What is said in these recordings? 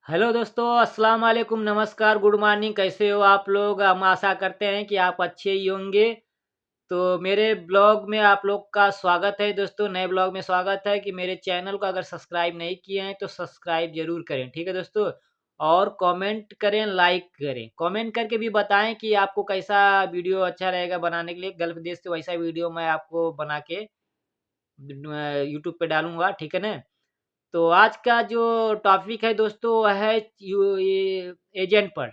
Hello दोस्तों, अस्सलाम वालेकुम, नमस्कार, गुड मॉर्निंग। कैसे हो आप लोग? हम आशा करते हैं कि आप अच्छे ही होंगे। तो मेरे ब्लॉग में आप लोग का स्वागत है दोस्तों, नए ब्लॉग में स्वागत है कि मेरे चैनल को अगर सब्सक्राइब नहीं किए हैं तो सब्सक्राइब ज़रूर करें, ठीक है दोस्तों? और कमेंट करें, लाइक करें। कमेंट करके भी बताएँ कि आपको कैसा वीडियो अच्छा रहेगा बनाने के लिए। गल्फ़ देश से वैसा वीडियो मैं आपको बना के यूट्यूब पे डालूँगा, ठीक है ना? तो आज का जो टॉपिक है दोस्तों वह है ये एजेंट पर।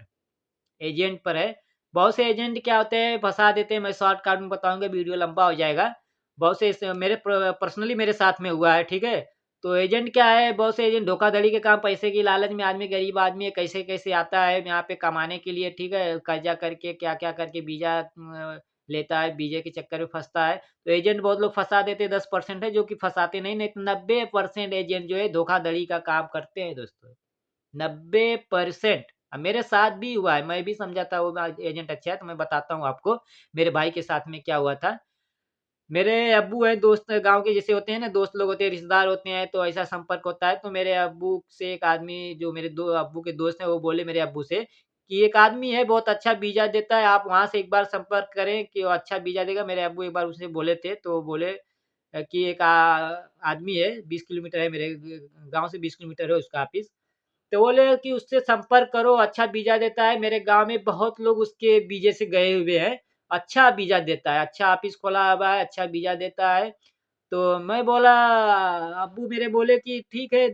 एजेंट पर है। बहुत से एजेंट क्या होते हैं फँसा देते हैं, मैं शॉर्टकट में बताऊँगा वीडियो लंबा हो जाएगा। बहुत से मेरे पर्सनली मेरे साथ में हुआ है, ठीक है? तो एजेंट क्या है, बहुत से एजेंट धोखाधड़ी के काम, पैसे की लालच में आदमी गरीब आदमी है, कैसे-कैसे आता है यहाँ पे कमाने के लिए, ठीक है? कर्ज़ा करके क्या-क्या करके वीज़ा लेता है, वीज़े के चक्कर में फँसता है। तो एजेंट बहुत लोग फँसा देते हैं, 10% है जो कि फँसाते नहीं तो 90% एजेंट जो है धोखाधड़ी का काम करते हैं दोस्तों। 90%। मेरे साथ भी हुआ है, मैं भी समझा था वो एजेंट अच्छा है, तो मैं बताता हूँ आपको, मेरे भाई के साथ में क्या हुआ था। मेरे अब्बू हैं, दोस्त गाँव के जैसे होते हैं ना, दोस्त लोग होते हैं, रिश्तेदार होते हैं, तो ऐसा संपर्क होता है। तो मेरे अब्बू से एक आदमी जो मेरे दो अब्बू के दोस्त हैं, वो बोले मेरे अब्बू से कि एक आदमी है, बहुत अच्छा वीज़ा देता है, आप वहाँ से एक बार संपर्क करें कि वो अच्छा वीज़ा देगा। मेरे अब्बू एक बार उससे बोले थे, तो वो बोले कि एक आदमी है, 20 किलोमीटर है मेरे गाँव से 20 किलोमीटर है उसका ऑफ़िस। तो बोले कि उससे संपर्क करो, अच्छा वीज़ा देता है। मेरे गाँव में बहुत लोग उसके वीज़े से गए हुए हैं। अच्छा वीज़ा देता है, अच्छा ऑफ़िस खोला हुआ है, अच्छा वीज़ा देता है। तो मैं बोला अब्बू मेरे बोले कि ठीक है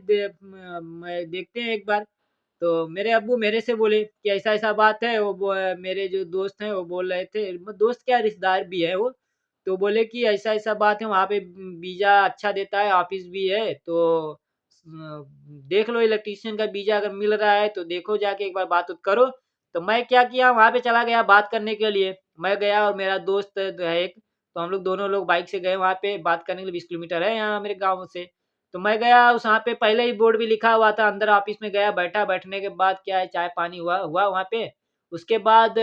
मैं देखते हैं एक बार। तो मेरे अब्बू मेरे से बोले कि ऐसा-ऐसा बात है, मेरे जो दोस्त हैं वो बोल रहे थे, दोस्त क्या रिश्तेदार भी है वो। तो बोले कि ऐसा-ऐसा बात है, वहाँ पे वीज़ा अच्छा देता है, ऑफ़िस भी है, तो देख लो इलेक्ट्रीशियन का वीज़ा अगर मिल रहा है तो देखो जाके एक बार बात-वूत करो। तो मैं क्या किया वहाँ पे चला गया बात करने के लिए। मैं गया और मेरा दोस्त है एक, तो हम लोग दोनों लोग बाइक से गए वहाँ पे बात करने के लिए, 20 किलोमीटर है यहाँ मेरे गाँव से। तो मैं गया उस वहाँ पे पहले ही बोर्ड भी लिखा हुआ था, अंदर ऑफ़िस में गया, बैठा, बैठने के बाद क्या है चाय-पानी हुआ वहाँ पे। उसके बाद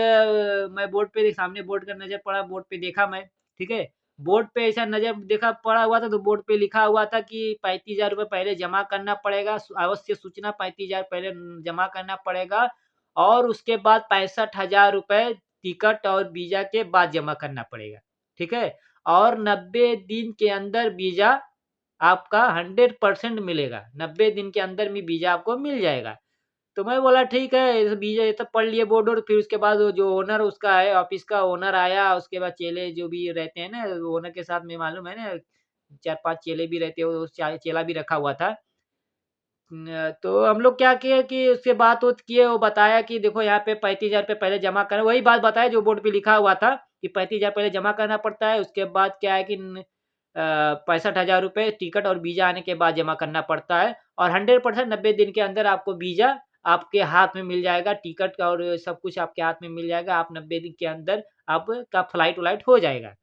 मैं बोर्ड पे सामने बोर्ड का नज़र पड़ा, बोर्ड पे देखा मैं, ठीक है? बोर्ड पे ऐसा नज़र देखा पड़ा हुआ था तो बोर्ड पे लिखा हुआ था कि 35,000 रुपए पहले जमा करना पड़ेगा, अवश्य सूचना 35,000 पहले जमा करना पड़ेगा और उसके बाद 65,000 रुपए टिकट और वीज़ा के बाद जमा करना पड़ेगा, ठीक है? और 90 दिन के अंदर वीज़ा आपका 100% मिलेगा, 90 दिन के अंदर में वीज़ा आपको मिल जाएगा। तो मैं बोला ठीक है, बीजे ये सब पढ़ लिए बोर्ड-वोर्ड, फिर उसके बाद वो जो ओनर उसका है ऑफ़िस का ओनर आया, उसके बाद चेले जो भी रहते हैं ना, ओनर के साथ में मालूम है ना 4-5 चेले भी रहते हैं, वो चेला भी रखा हुआ था। तो हम लोग क्या किए कि उससे बात-वूत किए, वो बताया कि देखो यहाँ पे 35,000 रुपए पहले जमा करें, वही बात बताया जो बोर्ड पे लिखा हुआ था कि 35,000 पहले जमा करना पड़ता है, उसके बाद क्या है कि 65,000 रुपए टिकट और वीज़ा आने के बाद जमा करना पड़ता है और 100% 90 दिन के अंदर आपको वीज़ा आपके हाथ में मिल जाएगा, टिकट का और सब कुछ आपके हाथ में मिल जाएगा। आप 90 दिन के अंदर आपका फ्लाइट-व्लाइट हो जाएगा।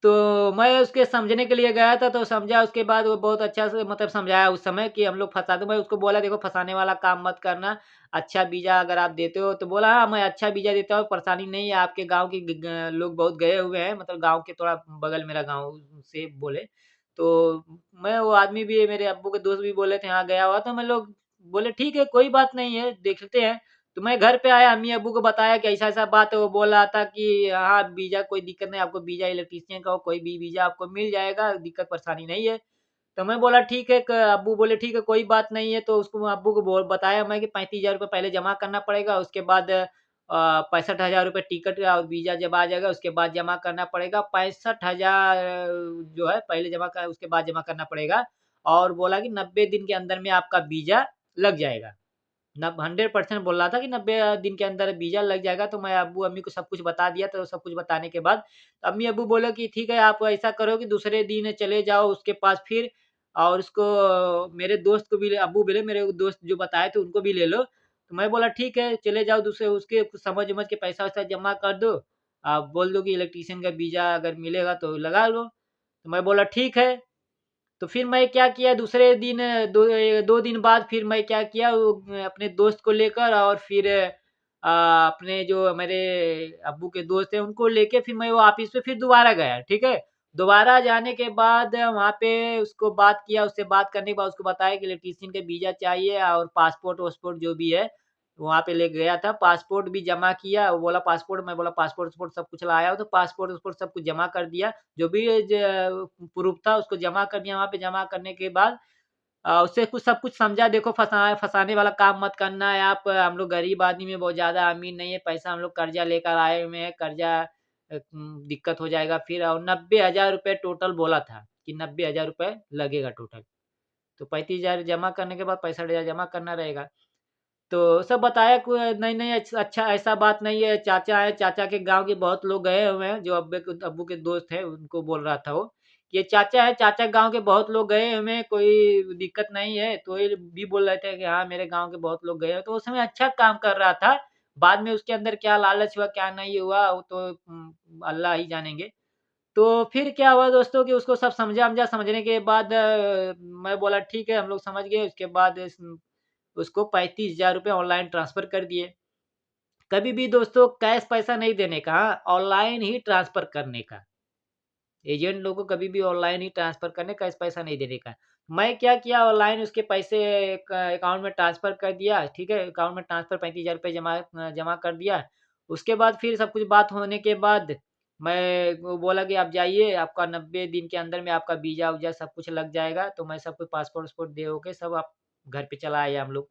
तो मैं उसके समझने के लिए गया था, तो समझा उसके बाद वो बहुत अच्छा से मतलब समझाया उस समय कि हम लोग फँसा दो मैं उसको बोला देखो फँसाने वाला काम मत करना, अच्छा वीज़ा अगर आप देते हो तो बोला हाँ, मैं अच्छा वीज़ा देता हूँ, परेशानी नहीं है, आपके गाँव के ग ग लोग बहुत गए हुए हैं, मतलब गाँव के थोड़ा बगल मेरा गाँव से बोले। तो मैं वो आदमी भी मेरे अब्बू के दोस्त भी बोले थे हाँ, गया हुआ तो मैं लोग बोले ठीक है, कोई बात नहीं है, देखते हैं। तो मैं घर पे आया, अम्मी-अब्बू को बताया कि ऐसा-ऐसा बात है, वो बोल रहा था कि हाँ, वीज़ा कोई दिक्कत नहीं, आपको वीज़ा इलेक्ट्रीशियन का हो, कोई भी वीज़ा आपको मिल जाएगा, दिक्कत परेशानी नहीं है। तो मैं बोला ठीक है, क अब्बू बोले ठीक है, कोई बात नहीं है, तो उसको अब्बू को बताया मैं कि 35,000 रुपए पहले जमा करना पड़ेगा, उसके बाद 65,000 रुपए टिकट और वीज़ा जब आ जाएगा, उसके बाद जमा करना पड़ेगा। 65,000 जो है पहले जमा कर उसके बाद जमा करना पड़ेगा और बोला कि 90 दिन के अंदर में आपका वीज़ा लग जाएगा। 100% बोल रहा था कि 90 दिन के अंदर वीज़ा लग जाएगा, तो मैं अब्बू-अम्मी को सब कुछ बता दिया, तो सब कुछ बताने के बाद अम्मी-अब्बू बोले कि ठीक है, आप ऐसा करो कि दूसरे दिन चले जाओ उसके पास फिर और उसको मेरे दोस्त को भी अब्बू बोले मेरे दोस्त जो बताए थे उनको भी ले लो। तो मैं बोला ठीक है, चले जाओ दूसरे उसके कुछ समझ-वमझ के पैसा-वैसा जमा कर दो। आप बोल दो कि इलेक्ट्रीशियन का वीज़ा अगर मिलेगा तो लगा लो। तो मैं बोला ठीक है। तो फिर मैं क्या किया दूसरे दिन 2 दिन बाद फिर मैं क्या किया वो अपने दोस्त को लेकर और फिर अपने जो मेरे अब्बू के दोस्त हैं उनको लेके फिर मैं वो ऑफ़िस पे फिर दोबारा गया, ठीक है? दोबारा जाने के बाद वहाँ पे उसको बात किया, उससे बात करने के बाद उसको बताया कि इलेक्ट्रीशियन का वीज़ा चाहिए और पासपोर्ट-वासपोर्ट जो भी है, वहाँ पे ले गया था। पासपोर्ट भी जमा किया, वो बोला पासपोर्ट, मैं बोला पासपोर्ट-वासपोर्ट सब कुछ लाया हो, तो पासपोर्ट-वासपोर्ट सब कुछ जमा कर दिया। जो भी प्रूफ़ था उसको जमा कर दिया। वहाँ पे जमा करने के बाद उससे कुछ सब कुछ समझा, देखो फँसाने वाला काम मत करना है आप, हम लोग गरीब आदमी हैं, बहुत ज़्यादा अमीर नहीं है, पैसा हम लोग कर्ज़ा लेकर आए हुए हैं, कर्ज़ा दिक्कत हो जाएगा फिर, और 90,000 रुपए टोटल बोला था कि 90,000 रुपए लगेगा टोटल। तो 35,000 जमा करने के बाद 65,000 जमा करना रहेगा। तो सब बताया को नहीं-नहीं अच्छा ऐसा बात नहीं है, चाचा है, चाचा के गाँव के बहुत लोग गए हुए हैं, जो अब्बू के दोस्त हैं, उनको बोल रहा था वो, कि ये चाचा है, चाचा गाँव के बहुत लोग गए हुए हैं, कोई दिक्कत नहीं है। तो ये भी बोल रहे थे कि हाँ, मेरे गाँव के बहुत लोग गए हैं, तो उस समय अच्छा काम कर रहा था। बाद में उसके अंदर क्या लालच हुआ, क्या नहीं हुआ, वो तो अल्लाह ही जानेंगे। तो फिर क्या हुआ दोस्तों कि उसको सब समझा-वमझा, समझने के बाद मैं बोला ठीक है, हम लोग समझ गए। उसके बाद उसको 35,000 रुपए ऑनलाइन ट्रांसफ़र कर दिए। कभी भी दोस्तों कैश पैसा नहीं देने का, हाँ, ऑनलाइन ही ट्रांसफ़र करने का। एजेंट लोगों को कभी भी ऑनलाइन ही ट्रांसफ़र करने का, कैश पैसा नहीं देने का। मैं क्या किया, ऑनलाइन उसके पैसे अकाउंट में ट्रांसफ़र कर दिया, ठीक है? अकाउंट में ट्रांसफ़र 35,000 रुपए जमा कर दिया। उसके बाद फिर सब कुछ बात होने के बाद मैं वो बोला कि आप जाइए, आपका 90 दिन के अंदर में आपका वीज़ा-वूज़ा सब कुछ लग जाएगा। तो मैं सब कुछ पासपोर्ट-वासपोर्ट दे वो के सब आप घर पे चला आए हम लोग।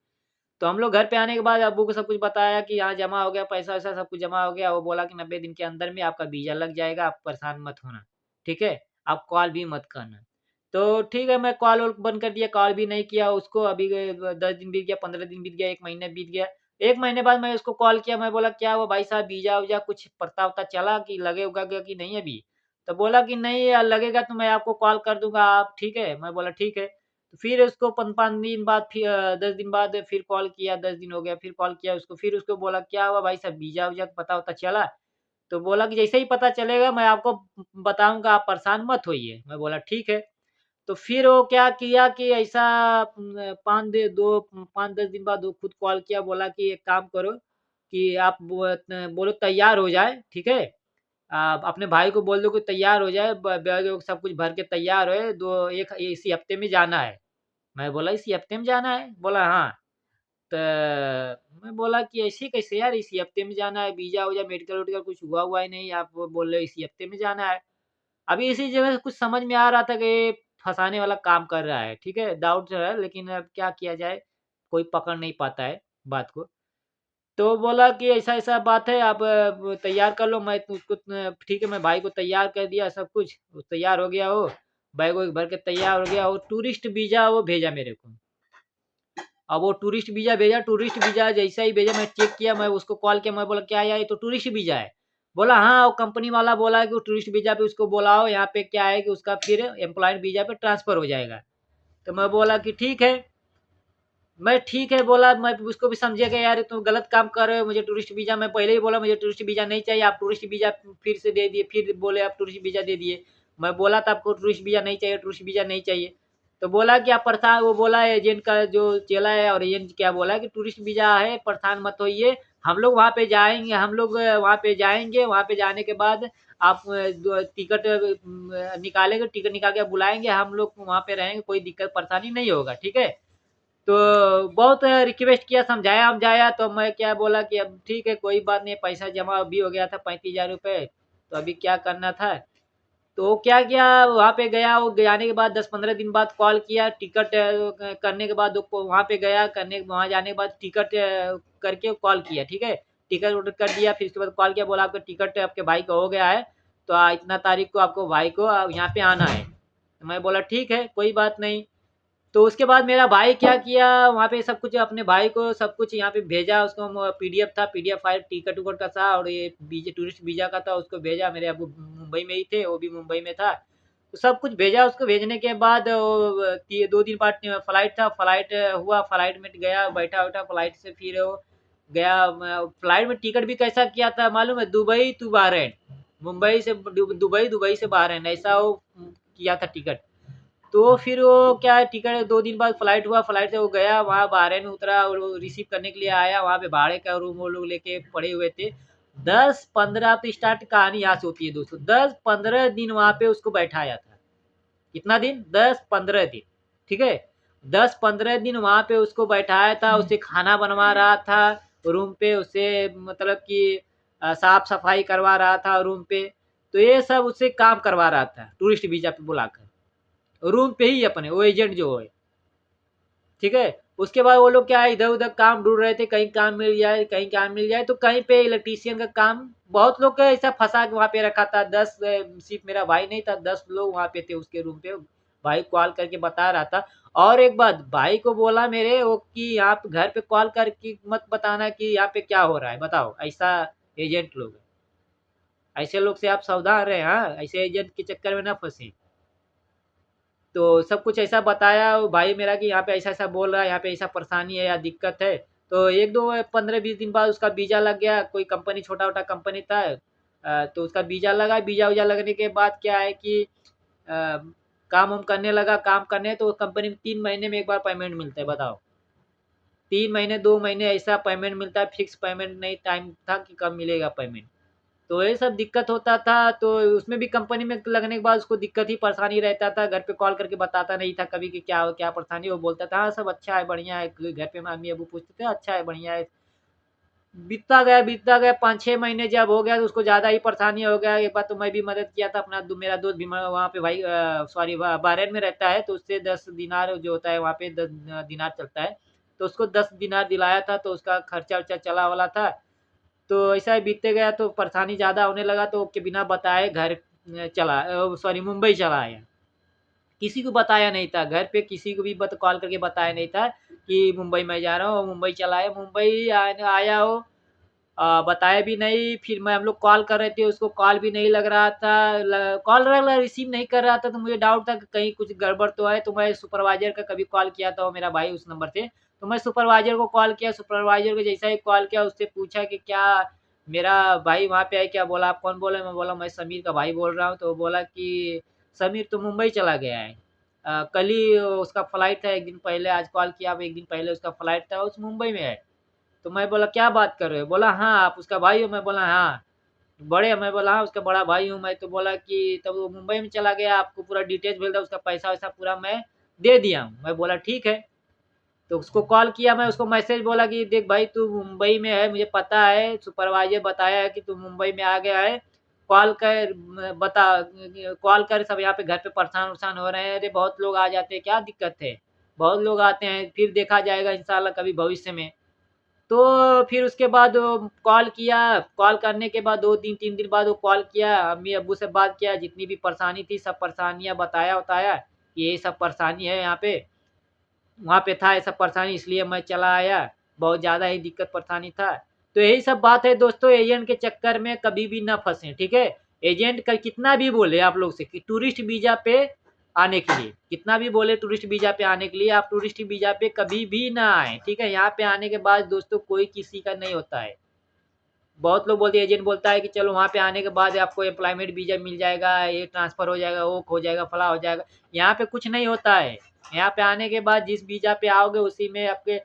तो हम लोग घर पे आने के बाद अब्बू को सब कुछ बताया कि हाँ, जमा हो गया, पैसा-वैसा सब कुछ जमा हो गया। वो बोला कि 90 दिन के अंदर में आपका वीज़ा लग जाएगा, आप परेशान मत होना, ठीक है? आप कॉल भी मत करना। तो ठीक है, मैं कॉल-वॉल बंद कर दिया, कॉल भी नहीं किया उसको। अभी 10 दिन बीत गया, 15 दिन बीत गया, 1 महीना बीत गया। 1 महीने बाद मैं उसको कॉल किया, मैं बोला, "क्या हुआ भाई साहब, वीज़ा-वूज़ा कुछ पता-वता चला कि लगेगा कि नहीं अभी?" तो बोला कि, "नहीं यार, लगेगा तो मैं आपको कॉल कर दूँगा, आप ठीक है?" मैं बोला, "ठीक है।" फिर उसको 5 दिन बाद 10 दिन बाद फिर कॉल किया, 10 दिन हो गया, फिर कॉल किया उसको, फिर उसको बोला, "क्या हुआ भाई साहब, वीज़ा-वूज़ा का पता-वता चला?" तो बोला कि, "जैसे ही पता चलेगा मैं आपको बताऊँगा, आप परेशान मत होइए।" मैं बोला, "ठीक है।" तो फिर वो क्या किया कि ऐसा 5-10 दिन बाद वो खुद कॉल किया, बोला कि, "एक काम करो कि आप बोलो तैयार हो जाए, ठीक है? अपने भाई को बोल दो कि तैयार हो जाए, ब बैग-वैग सब कुछ भर के तैयार है, 2 एक इसी हफ्ते में जाना है।" मैं बोला, "इसी हफ्ते में जाना है?" बोला, "हाँ।" तो मैं बोला कि ऐसे कैसे यार, इसी हफ्ते में जाना है, वीज़ा-वूज़ा मेडिकल-वेडिकल कुछ हुआ ही नहीं, आप वो बोल रहे हो इसी हफ्ते में जाना है। अभी इसी जगह से कुछ समझ में आ रहा था कि ये फँसाने वाला काम कर रहा है, ठीक है? डाउट जो है, लेकिन अब क्या किया जाए, कोई पकड़ नहीं पाता है बात को। तो बोला कि ऐसा-ऐसा बात है, आप तैयार कर लो, मैं तो उसको ठीक है, मैं भाई को तैयार कर दिया सब कुछ, वो तैयार हो गया वो, बैग-वैग भर के तैयार हो गया, वो टूरिस्ट वीज़ा वो भेजा मेरे को। अब वो टूरिस्ट वीज़ा भेजा, टूरिस्ट वीज़ा जैसा ही भेजा, मैं चेक किया, मैं उसको कॉल किया, मैं बोला, "क्या यार, ये तो टूरिस्ट वीज़ा है।" बोला, "हाँ, वो कंपनी वाला बोला है कि वो टूरिस्ट वीज़ा पे उसको बुलाओ, यहाँ पे क्या है कि उसका फिर एम्प्लॉयड वीज़ा पे ट्रांसफ़र हो जाएगा।" तो मैं बोला कि ठीक है। मैं ठीक है बोला, मैं उसको भी समझा कि यार तुम गलत काम कर रहे हो, मुझे टूरिस्ट वीज़ा, मैं पहले ही बोला मुझे टूरिस्ट वीज़ा नहीं चाहिए, आप टूरिस्ट वीज़ा फिर से दे दिए, फिर बोले आप टूरिस्ट वीज़ा दे दिए। मैं बोला था आपको टूरिस्ट वीज़ा नहीं चाहिए, टूरिस्ट वीज़ा नहीं चाहिए। तो बोला कि आप परेशान, वो बोला एजेंट का जो चेला है, और एजेंट क्या बोला कि टूरिस्ट वीज़ा है, परेशान मत होइए, हम लोग वहाँ पे जाएँगे, हम लोग वहाँ पे जाएँगे, वहाँ पे जाने के बाद आप दो टिकट निकालेंगे, टिकट निकाल के बुलाएँगे, हम लोग वहाँ पे रहेंगे, कोई दिक्कत परेशानी नहीं होगा, ठीक है? तो बहुत रिक्वेस्ट किया, समझाया-वमझाया, तो मैं क्या बोला कि अब ठीक है, कोई बात नहीं, पैसा जमा अभी हो गया था 35,000 रुपए, तो अभी क्या करना था। तो वो क्या किया, वहाँ पे गया, वो जाने के बाद 10-15 दिन बाद कॉल किया, टिकट करने के बाद वो वहाँ पे गया, करने वहाँ जाने के बाद टिकट करके कॉल किया, ठीक है? टिकट-विकट कर दिया, फिर उसके बाद कॉल किया, बोला आपका टिकट आपके भाई का हो गया है, तो इतना तारीख को आपको भाई को यहाँ पे आना है। तो मैं बोला ठीक है, कोई बात नहीं। तो उसके बाद मेरा भाई क्या किया, वहाँ पे सब कुछ अपने भाई को सब कुछ यहाँ पे भेजा, उसको पीडीएफ था, पीडीएफ फाइल टिकट उकट का था, और ये वीज़ा टूरिस्ट वीज़ा का था, उसको भेजा। मेरे अब्बू मुंबई में ही थे, वो भी मुंबई में था। तो सब कुछ भेजा, उसको भेजने के बाद वो 2 दिन बाद फ्लाइट था, फ्लाइट हुआ, फ्लाइट में गया, बैठा-वैठा फ्लाइट से, फिर वो गया। फ्लाइट में टिकट भी कैसा किया था मालूम है? दुबई टू बहरीन, मुंबई से दुबई, दुबई से बहरीन, ऐसा वो किया था टिकट। तो फिर वो क्या है, टिकट 2 दिन बाद फ्लाइट हुआ, फ्लाइट से वो गया, वहाँ बहरीन उतरा और वो रिसीव करने के लिए आया, वहाँ पे भाड़े का रूम वो लोग लेके पड़े हुए थे। 10-15 तो स्टार्ट कहानी यहाँ से होती है दोस्तों। 10-15 दिन वहाँ पे उसको बैठाया था। कितना दिन? 10-15 दिन, ठीक है। 10-15 दिन वहाँ पे उसको बैठाया था, उसे खाना बनवा रहा था रूम पे, उसे मतलब कि साफ सफाई करवा रहा था रूम पे। तो ये सब उससे काम करवा रहा था टूरिस्ट वीजा पे बुलाकर, रूम पे ही अपने वो एजेंट जो है, ठीक है। उसके बाद वो लोग क्या है, इधर उधर काम ढूंढ रहे थे, कहीं काम मिल जाए कहीं काम मिल जाए। तो कहीं पे इलेक्ट्रीशियन का काम बहुत लोग का ऐसा फंसा के वहाँ पे रखा था। 10 सिर्फ मेरा भाई नहीं था, 10 लोग वहाँ पे थे उसके रूम पे। भाई कॉल करके बता रहा था। और एक बात भाई को बोला मेरे वो कि यहाँ पे घर पे कॉल करके मत बताना कि यहाँ पे क्या हो रहा है, बताओ ऐसा एजेंट लोग है। ऐसे लोग से आप सावधान रहे, हाँ, ऐसे एजेंट के चक्कर में ना फंसे। तो सब कुछ ऐसा बताया वो भाई मेरा कि यहाँ पे ऐसा-ऐसा बोल रहा है, यहाँ पे ऐसा परेशानी है या दिक्कत है। तो 1-2 15-20 दिन बाद उसका वीज़ा लग गया, कोई कंपनी छोटा-मोटा कंपनी था। तो उसका वीज़ा लगा, वीज़ा लगने के बाद क्या है कि काम-वाम करने लगा, काम करने तो कंपनी में 3 महीने में 1 बार पेमेंट मिलता है, बताओ। 3 महीने, 2 महीने ऐसा पेमेंट मिलता है, फिक्स पेमेंट नहीं टाइम था कि कब मिलेगा पेमेंट। तो ये सब दिक्कत होता था, तो उसमें भी कंपनी में लगने के बाद उसको दिक्कत ही परेशानी रहता था। घर पे कॉल करके बताता नहीं था कभी कि क्या क्या परेशानी। वो बोलता था हाँ सब अच्छा है, बढ़िया है। घर पे मम्मी अबू पूछते थे अच्छा है, बढ़िया है। बीतता गया 5-6 महीने जब हो गया तो उसको ज़्यादा ही परेशानी हो गया। एक बार तो मैं भी मदद किया था, अपना मेरा दोस्त भी वहाँ पे भाई सॉरी बहरीन में रहता है, तो उससे 10 दिनार जो होता है वहाँ पे 10 दिनार चलता है। तो उसको 10 दिनार दिलाया था, तो उसका खर्चा-वर्चा चला वाला था। तो ऐसा ही बीतते गया तो परेशानी ज़्यादा होने लगा, तो के बिना बताए घर सॉरी मुंबई चला आया। किसी को बताया नहीं था, घर पे किसी को भी कॉल करके बताया नहीं था कि मुंबई मैं जा रहा हूँ। मुंबई चला आया, मुंबई आया हो, बताया भी नहीं। फिर मैं हम लोग कॉल कर रहे थे, उसको कॉल भी नहीं लग रहा था। कॉल रिसीव नहीं कर रहा था, तो मुझे डाउट था कि कहीं कुछ गड़बड़ तो है। तो मैं सुपरवाइजर का कभी कॉल किया था, वो मेरा भाई उस नंबर से। तो मैं सुपरवाइजर को कॉल किया, सुपरवाइजर को जैसा ही कॉल किया उससे पूछा कि क्या मेरा भाई वहाँ पे है क्या? बोला आप कौन बोल रहे हैं? मैं बोला मैं समीर का भाई बोल रहा हूँ। तो वो बोला कि समीर तो मुंबई चला गया है। कल ही उसका फ्लाइट था, एक दिन पहले आज कॉल किया, अब एक दिन पहले उसका फ्लाइट था, उस मुंबई में है। तो मैं बोला क्या बात कर रहे हो? बोला हाँ आप उसका भाई हो? मैं बोला हाँ। बड़े मैं बोला हाँ उसका बड़ा भाई हूँ मैं। तो बोला कि तब वो मुंबई में चला गया, आपको पूरा डिटेल्स भेज दिया, उसका पैसा वैसा पूरा मैं दे दिया हूँ। मैं बोला ठीक है। तो उसको कॉल किया, मैं उसको मैसेज बोला कि देख भाई तू मुंबई में है, मुझे पता है, सुपरवाइजर बताया है कि तू मुंबई में आ गया है। कॉल कर बता, कॉल कर, सब यहाँ पे घर पे परेशान वरेशान हो रहे हैं। अरे बहुत लोग आ जाते हैं, क्या दिक्कत है? बहुत लोग आते हैं, फिर देखा जाएगा इंशाल्लाह कभी भविष्य में। तो फिर उसके बाद कॉल किया, कॉल करने के बाद 2 दिन 3 दिन बाद वो कॉल किया, अम्मी-अब्बू से बात किया, जितनी भी परेशानी थी सब परेशानियाँ बताया-वताया कि ये सब परेशानी है यहाँ पे। वहाँ पे था ऐसा परेशानी इसलिए मैं चला आया, बहुत ज़्यादा ही दिक्कत परेशानी था। तो यही सब बात है दोस्तों, एजेंट के चक्कर में कभी भी ना फँसें, ठीक है? एजेंट का कितना भी बोले आप लोग से कि टूरिस्ट वीज़ा पे आने के लिए, कितना भी बोले टूरिस्ट वीज़ा पे आने के लिए, आप टूरिस्ट वीज़ा पे कभी भी ना आएँ, ठीक है? यहाँ पे आने के बाद दोस्तों कोई किसी का नहीं होता है। बहुत लोग बोलते हैं, एजेंट बोलता है कि चलो वहाँ पे आने के बाद आपको एम्प्लॉयमेंट वीज़ा मिल जाएगा, ये ट्रांसफ़र हो जाएगा, वो हो जाएगा, फलाँ हो जाएगा। यहाँ पे कुछ नहीं होता है। यहाँ पे आने के बाद जिस वीज़ा पे आओगे उसी में आपके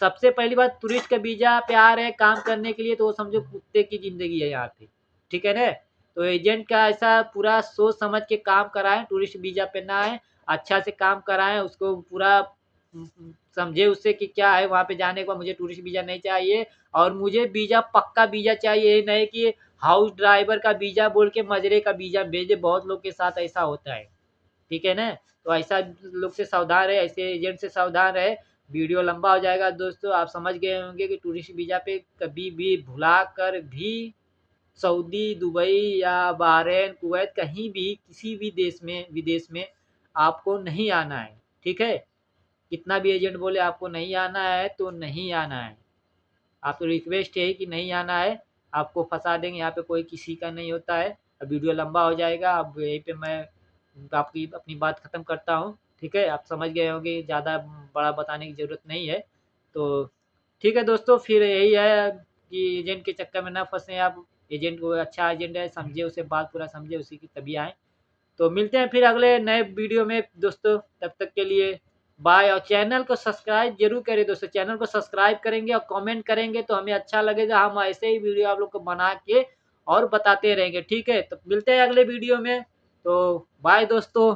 सबसे पहली बात, टूरिस्ट का वीज़ा पे आ रहे हैं काम करने के लिए, तो वो समझो कुत्ते की ज़िंदगी है यहाँ पे, ठीक है ना? तो एजेंट का ऐसा पूरा सोच समझ के काम कराएँ, टूरिस्ट वीज़ा पे ना आएँ, अच्छा से काम कराएँ, उसको पूरा समझे उससे कि क्या है वहाँ पे जाने के बाद मुझे टूरिस्ट वीज़ा नहीं चाहिए और मुझे वीज़ा पक्का वीज़ा चाहिए। ये नहीं कि हाउस ड्राइवर का वीज़ा बोल के मजरे का वीज़ा भेज दे, बहुत लोग के साथ ऐसा होता है। ठीक है ना? तो ऐसा लोग से सावधान रहे, ऐसे एजेंट से सावधान रहे। वीडियो लंबा हो जाएगा दोस्तों, आप समझ गए होंगे कि टूरिस्ट वीज़ा पे कभी भी भुला कर भी सऊदी, दुबई या बहरीन, कुवैत कहीं भी किसी भी देश में विदेश में आपको नहीं आना है, ठीक है? कितना भी एजेंट बोले आपको नहीं आना है तो नहीं आना है। आपको रिक्वेस्ट है कि नहीं आना है, आपको फँसा देंगे, यहाँ पे कोई किसी का नहीं होता है। अब वीडियो लंबा हो जाएगा, अब यहीं पे मैं आपकी अपनी बात ख़त्म करता हूँ, ठीक है? आप समझ गए होंगे, ज़्यादा बड़ा बताने की ज़रूरत नहीं है। तो ठीक है दोस्तों, फिर यही है कि एजेंट के चक्कर में ना फँसें आप। एजेंट को अच्छा एजेंट है, समझिए उसे, बात पूरा समझिए उसी की तभी आएँ। तो मिलते हैं फिर अगले नए वीडियो में दोस्तों, तब तक के लिए बाय। और चैनल को सब्सक्राइब ज़रूर करें दोस्तों, चैनल को सब्सक्राइब करेंगे और कमेंट करेंगे तो हमें अच्छा लगेगा, हम ऐसे ही वीडियो आप लोग को बना के और बताते रहेंगे, ठीक है? तो मिलते हैं अगले वीडियो में, तो बाय दोस्तों।